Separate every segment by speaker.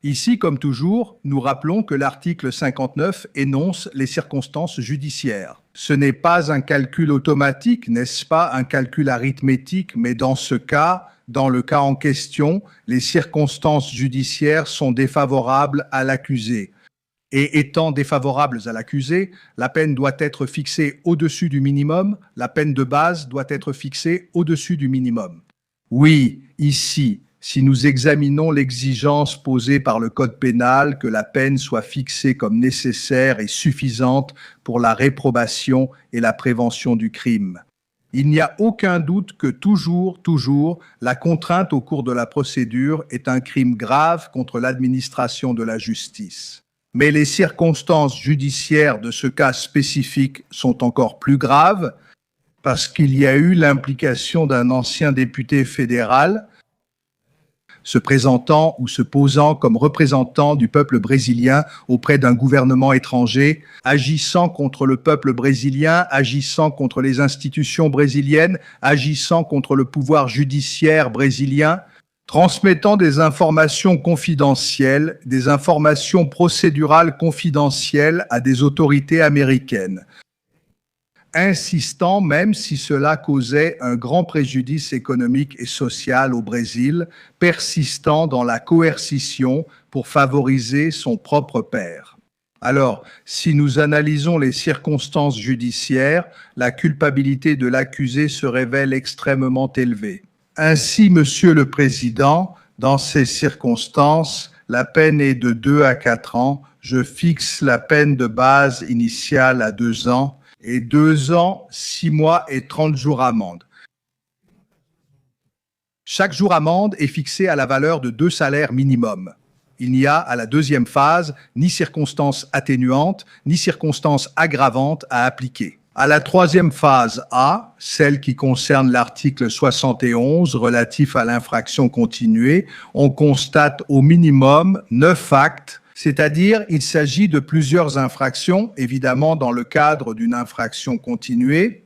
Speaker 1: Ici, comme toujours, nous rappelons que l'article 59 énonce les circonstances judiciaires. Ce n'est pas un calcul automatique, n'est-ce pas, un calcul arithmétique, mais dans ce cas, dans le cas en question, les circonstances judiciaires sont défavorables à l'accusé. Et étant défavorables à l'accusé, la peine doit être fixée au-dessus du minimum, la peine de base doit être fixée au-dessus du minimum. Oui, ici, si nous examinons l'exigence posée par le Code pénal que la peine soit fixée comme nécessaire et suffisante pour la réprobation et la prévention du crime. Il n'y a aucun doute que toujours, la contrainte au cours de la procédure est un crime grave contre l'administration de la justice. Mais les circonstances judiciaires de ce cas spécifique sont encore plus graves parce qu'il y a eu l'implication d'un ancien député fédéral se présentant ou se posant comme représentant du peuple brésilien auprès d'un gouvernement étranger, agissant contre le peuple brésilien, agissant contre les institutions brésiliennes, agissant contre le pouvoir judiciaire brésilien, transmettant des informations confidentielles, des informations procédurales confidentielles à des autorités américaines, insistant même si cela causait un grand préjudice économique et social au Brésil, persistant dans la coercition pour favoriser son propre père. Alors, si nous analysons les circonstances judiciaires, la culpabilité de l'accusé se révèle extrêmement élevée. Ainsi, Monsieur le Président, dans ces circonstances, la peine est de 2 à 4 ans. Je fixe la peine de base initiale à 2 ans et 2 ans, 6 mois et 30 jours amende. Chaque jour amende est fixé à la valeur de 2 salaires minimum. Il n'y a, à la deuxième phase, ni circonstances atténuantes, ni circonstances aggravantes à appliquer. À la troisième phase A, celle qui concerne l'article 71 relatif à l'infraction continuée, on constate au minimum 9 actes, c'est-à-dire il s'agit de plusieurs infractions, évidemment dans le cadre d'une infraction continuée,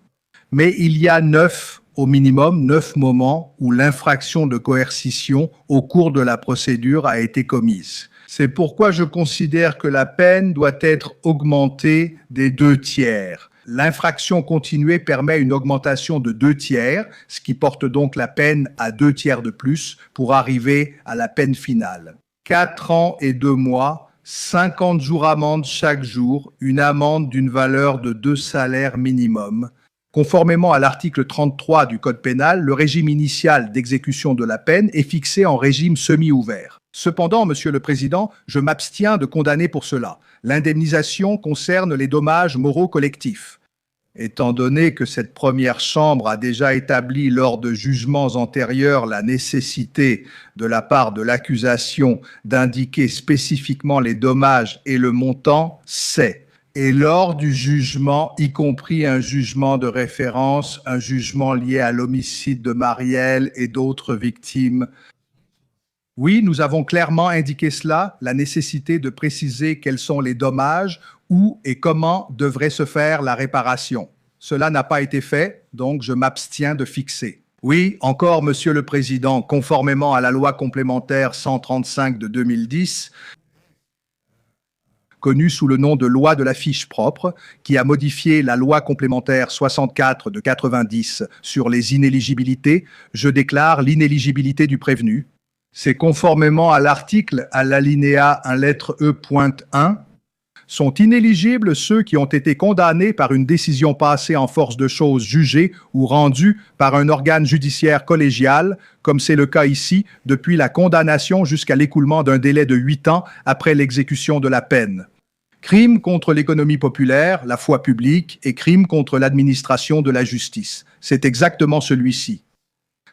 Speaker 1: mais il y a 9 au minimum 9 moments où l'infraction de coercition au cours de la procédure a été commise. C'est pourquoi je considère que la peine doit être augmentée des 2 tiers. L'infraction continuée permet une augmentation de 2 tiers, ce qui porte donc la peine à 2 tiers de plus pour arriver à la peine finale. 4 ans et 2 mois, 50 jours amende chaque jour, une amende d'une valeur de 2 salaires minimum. Conformément à l'article 33 du Code pénal, le régime initial d'exécution de la peine est fixé en régime semi-ouvert. Cependant, Monsieur le Président, je m'abstiens de condamner pour cela. L'indemnisation concerne les dommages moraux collectifs. Étant donné que cette première chambre a déjà établi lors de jugements antérieurs la nécessité de la part de l'accusation d'indiquer spécifiquement les dommages et le montant, c'est. Et lors du jugement, y compris un jugement de référence, un jugement lié à l'homicide de Marielle et d'autres victimes, oui, nous avons clairement indiqué cela, la nécessité de préciser quels sont les dommages, où et comment devrait se faire la réparation. Cela n'a pas été fait, donc je m'abstiens de fixer. Oui, encore, Monsieur le Président, conformément à la loi complémentaire 135 de 2010, connue sous le nom de loi de la fiche propre, qui a modifié la loi complémentaire 64 de 90 sur les inéligibilités, je déclare l'inéligibilité du prévenu. C'est conformément à l'article à l'alinéa 1 lettre E.1, sont inéligibles ceux qui ont été condamnés par une décision passée en force de chose jugée ou rendue par un organe judiciaire collégial, comme c'est le cas ici, depuis la condamnation jusqu'à l'écoulement d'un délai de 8 ans après l'exécution de la peine. Crime contre l'économie populaire, la foi publique et crime contre l'administration de la justice. C'est exactement celui-ci.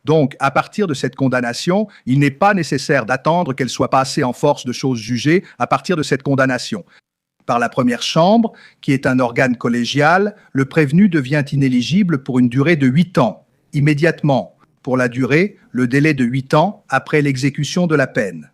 Speaker 1: Donc, à partir de cette condamnation, il n'est pas nécessaire d'attendre qu'elle soit passée en force de chose jugée à partir de cette condamnation. Par la première chambre, qui est un organe collégial, le prévenu devient inéligible pour une durée de 8 ans, immédiatement, pour la durée, le délai de 8 ans après l'exécution de la peine.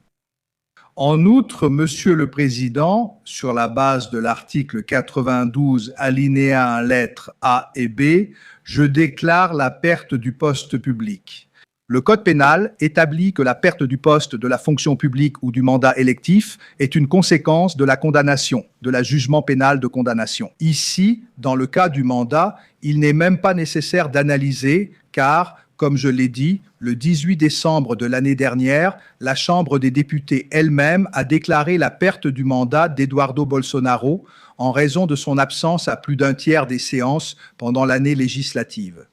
Speaker 1: En outre, Monsieur le Président, sur la base de l'article 92 alinéa 1 lettres A et B, je déclare la perte du poste public. Le Code pénal établit que la perte du poste, de la fonction publique ou du mandat électif est une conséquence de la condamnation, de la jugement pénal de condamnation. Ici, dans le cas du mandat, il n'est même pas nécessaire d'analyser car, comme je l'ai dit, le 18 décembre de l'année dernière, la Chambre des députés elle-même a déclaré la perte du mandat d'Eduardo Bolsonaro en raison de son absence à plus d'un tiers des séances pendant l'année législative.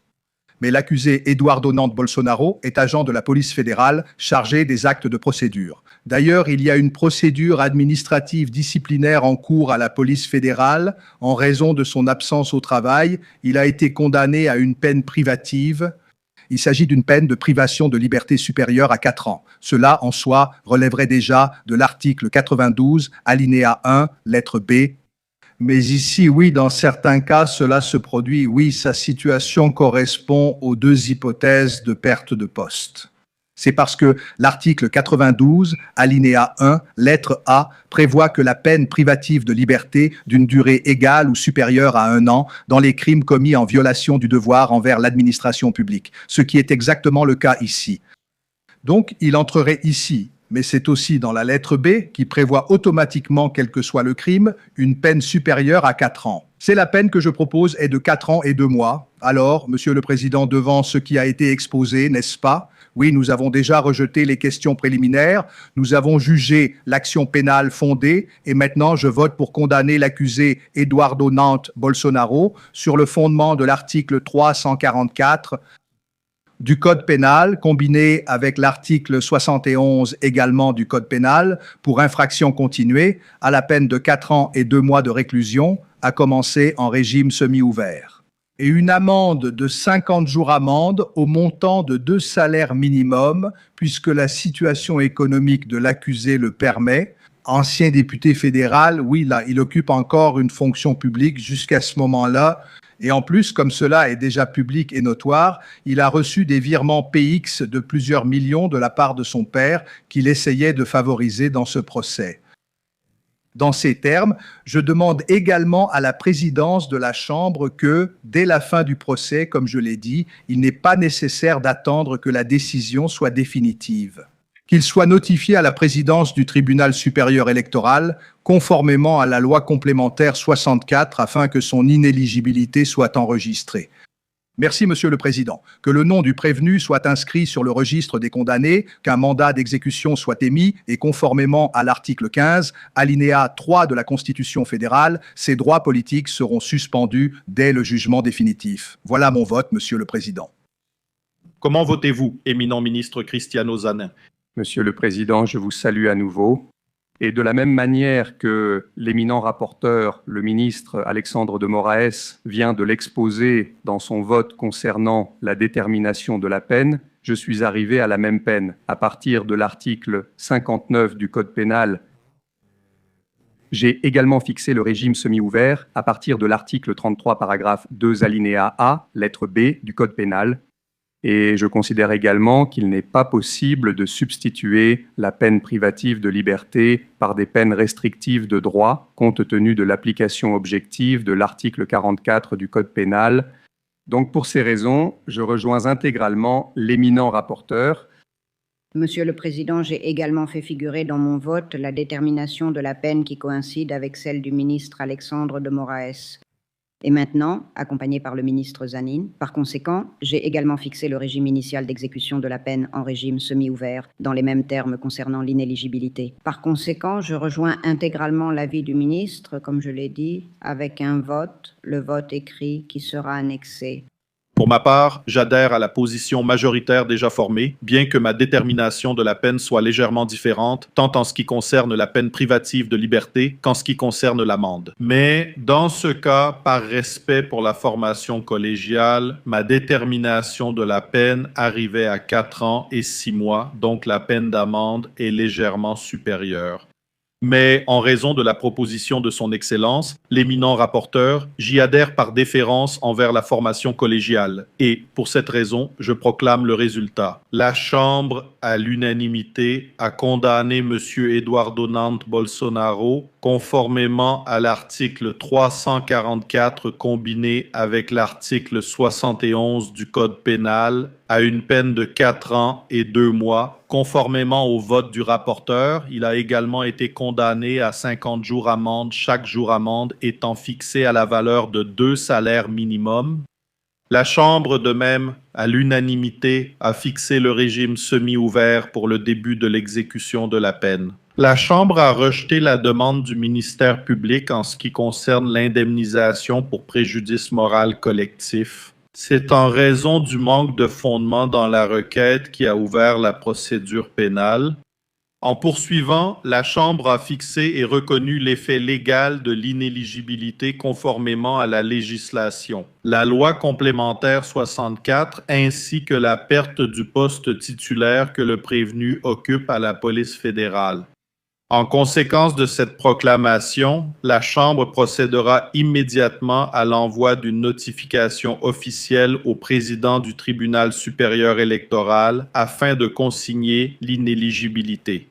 Speaker 1: Mais l'accusé Eduardo Nantes Bolsonaro est agent de la police fédérale chargé des actes de procédure. D'ailleurs, il y a une procédure administrative disciplinaire en cours à la police fédérale. En raison de son absence au travail, il a été condamné à une peine privative. Il s'agit d'une peine de privation de liberté supérieure à 4 ans. Cela, en soi, relèverait déjà de l'article 92, alinéa 1, lettre B. Mais ici, oui, dans certains cas, cela se produit. Oui, sa situation correspond aux deux hypothèses de perte de poste. C'est parce que l'article 92, alinéa 1, lettre A, prévoit que la peine privative de liberté d'une durée égale ou supérieure à 1 an dans les crimes commis en violation du devoir envers l'administration publique, ce qui est exactement le cas ici. Donc, il entrerait ici. Mais c'est aussi dans la lettre B qui prévoit automatiquement, quel que soit le crime, une peine supérieure à 4 ans. C'est la peine que je propose est de 4 ans et 2 mois. Alors, Monsieur le Président, devant ce qui a été exposé, n'est-ce pas? Oui, nous avons déjà rejeté les questions préliminaires, nous avons jugé l'action pénale fondée et maintenant je vote pour condamner l'accusé Eduardo Nantes Bolsonaro sur le fondement de l'article 344 du Code pénal, combiné avec l'article 71 également du Code pénal, pour infraction continuée, à la peine de 4 ans et 2 mois de réclusion, à commencer en régime semi-ouvert. Et une amende de 50 jours amende au montant de 2 salaires minimums, puisque la situation économique de l'accusé le permet. Ancien député fédéral, oui, là, il occupe encore une fonction publique jusqu'à ce moment-là. Et en plus, comme cela est déjà public et notoire, il a reçu des virements PX de plusieurs millions de la part de son père qu'il essayait de favoriser dans ce procès. Dans ces termes, je demande également à la présidence de la Chambre que, dès la fin du procès, comme je l'ai dit, il n'est pas nécessaire d'attendre que la décision soit définitive. Qu'il soit notifié à la présidence du tribunal supérieur électoral, conformément à la loi complémentaire 64, afin que son inéligibilité soit enregistrée. Merci, Monsieur le Président. Que le nom du prévenu soit inscrit sur le registre des condamnés, qu'un mandat d'exécution soit émis et conformément à l'article 15, alinéa 3 de la Constitution fédérale, ces droits politiques seront suspendus dès le jugement définitif. Voilà mon vote, Monsieur le Président.
Speaker 2: Comment votez-vous, éminent ministre Cristiano Zanin?
Speaker 3: Monsieur le Président, je vous salue à nouveau. Et de la même manière que l'éminent rapporteur, le ministre Alexandre de Moraes, vient de l'exposer dans son vote concernant la détermination de la peine, je suis arrivé à la même peine. À partir de l'article 59 du Code pénal, j'ai également fixé le régime semi-ouvert à partir de l'article 33, paragraphe 2, alinéa A, lettre B du Code pénal. Et je considère également qu'il n'est pas possible de substituer la peine privative de liberté par des peines restrictives de droit, compte tenu de l'application objective de l'article 44 du Code pénal. Donc pour ces raisons, je rejoins intégralement l'éminent rapporteur.
Speaker 4: Monsieur le Président, j'ai également fait figurer dans mon vote la détermination de la peine qui coïncide avec celle du ministre Alexandre de Moraes. Et maintenant, accompagné par le ministre Zanin, par conséquent, j'ai également fixé le régime initial d'exécution de la peine en régime semi-ouvert, dans les mêmes termes concernant l'inéligibilité. Par conséquent, je rejoins intégralement l'avis du ministre, comme je l'ai dit, avec un vote, le vote écrit qui sera annexé.
Speaker 2: Pour ma part, j'adhère à la position majoritaire déjà formée, bien que ma détermination de la peine soit légèrement différente, tant en ce qui concerne la peine privative de liberté qu'en ce qui concerne l'amende. Mais dans ce cas, par respect pour la formation collégiale, ma détermination de la peine arrivait à 4 ans et 6 mois, donc la peine d'amende est légèrement supérieure. Mais en raison de la proposition de son Excellence, l'éminent rapporteur, j'y adhère par déférence envers la formation collégiale. Et, pour cette raison, je proclame le résultat. La Chambre, à l'unanimité, a condamné M. Eduardo Nantes Bolsonaro conformément à l'article 344 combiné avec l'article 71 du Code pénal à une peine de 4 ans et 2 mois. Conformément au vote du rapporteur, il a également été condamné à 50 jours amende, chaque jour amende étant fixé à la valeur de 2 salaires minimum. La Chambre, de même, à l'unanimité, a fixé le régime semi-ouvert pour le début de l'exécution de la peine. La Chambre a rejeté la demande du ministère public en ce qui concerne l'indemnisation pour préjudice moral collectif. C'est en raison du manque de fondement dans la requête qui a ouvert la procédure pénale. En poursuivant, la Chambre a fixé et reconnu l'effet légal de l'inéligibilité conformément à la législation, la loi complémentaire 64, ainsi que la perte du poste titulaire que le prévenu occupe à la police fédérale. En conséquence de cette proclamation, la Chambre procédera immédiatement à l'envoi d'une notification officielle au président du Tribunal supérieur électoral afin de consigner l'inéligibilité.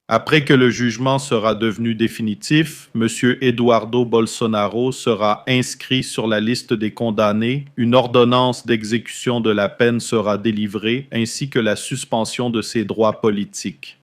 Speaker 2: Après que le jugement sera devenu définitif, M. Eduardo Bolsonaro sera inscrit sur la liste des condamnés, une ordonnance d'exécution de la peine sera délivrée, ainsi que la suspension de ses droits politiques.